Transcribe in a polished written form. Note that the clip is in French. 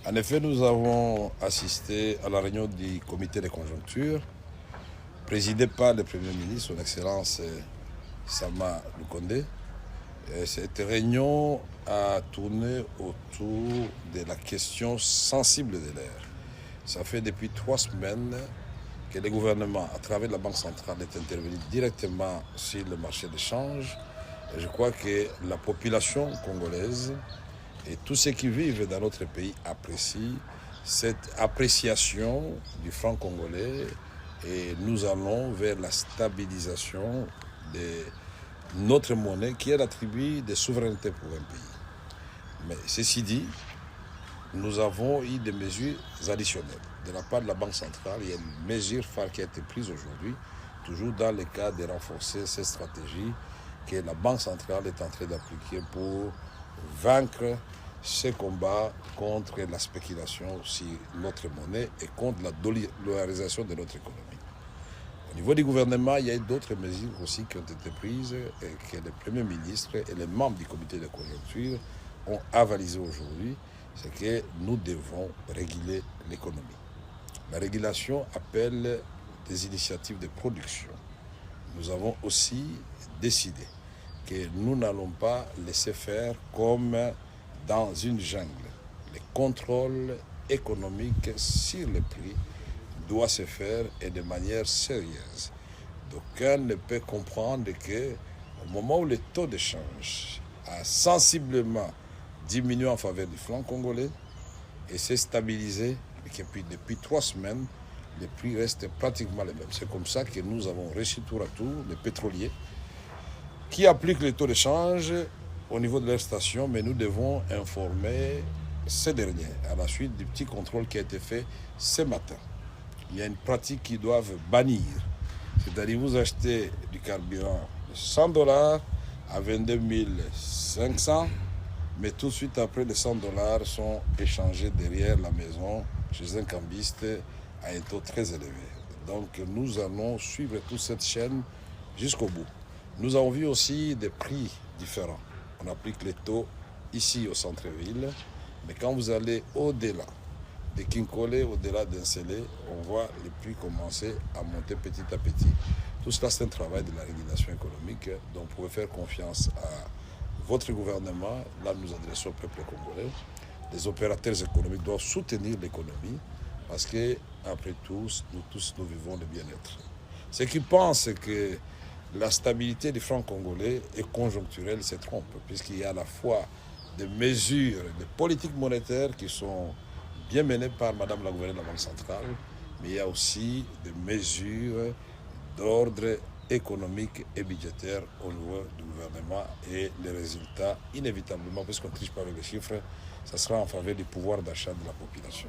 En effet, nous avons assisté à la réunion du comité de conjoncture, présidé par le Premier ministre, son Excellence Sama Lukonde. Cette réunion a tourné autour de la question sensible de l'air. Ça fait depuis 3 semaines que le gouvernement, à travers la Banque centrale, est intervenu directement sur le marché de change. Et je crois que la population congolaise et tous ceux qui vivent dans notre pays apprécient cette appréciation du franc congolais et nous allons vers la stabilisation de notre monnaie qui est l'attribut de souveraineté pour un pays. Mais ceci dit, nous avons eu des mesures additionnelles. De la part de la Banque centrale, il y a une mesure phare qui a été prise aujourd'hui, toujours dans le cadre de renforcer cette stratégie que la Banque centrale est en train d'appliquer pour vaincre ce combat contre la spéculation sur notre monnaie et contre la dollarisation de notre économie. Au niveau du gouvernement, il y a d'autres mesures aussi qui ont été prises et que le Premier ministre et les membres du comité de conjoncture ont avalisé aujourd'hui, c'est que nous devons réguler l'économie. La régulation appelle des initiatives de production. Nous avons aussi décidé que nous n'allons pas laisser faire comme dans une jungle. Le contrôle économique sur les prix doit se faire et de manière sérieuse. D'aucuns ne peut comprendre qu'au moment où le taux de change a sensiblement diminué en faveur du franc congolais et s'est stabilisé, et que depuis 3 semaines, les prix restent pratiquement les mêmes. C'est comme ça que nous avons reçu tour à tour les pétroliers qui appliquent les taux de change au niveau de leur station, mais nous devons informer ces derniers à la suite du petit contrôle qui a été fait ce matin. Il y a une pratique qu'ils doivent bannir, c'est-à-dire vous achetez du carburant de $100 à 22 500, mais tout de suite après les $100 sont échangés derrière la maison chez un cambiste à un taux très élevé. Donc nous allons suivre toute cette chaîne jusqu'au bout. Nous avons vu aussi des prix différents. On applique les taux ici au centre-ville, mais quand vous allez au-delà de Kinkole, au-delà d'Ensele, on voit les prix commencer à monter petit à petit. Tout cela, c'est un travail de la régulation économique, donc vous pouvez faire confiance à votre gouvernement. Là, nous adressons au peuple congolais. Les opérateurs économiques doivent soutenir l'économie parce que, après tout, nous vivons le bien-être. Ceux qui pensent que la stabilité du franc congolais est conjoncturelle se trompent, puisqu'il y a à la fois des mesures, des politiques monétaires qui sont bien menées par Madame la gouverneure de la Banque centrale, mais il y a aussi des mesures d'ordre économique et budgétaire au niveau du gouvernement et les résultats, inévitablement, puisqu'on ne triche pas avec les chiffres, ça sera en faveur du pouvoir d'achat de la population.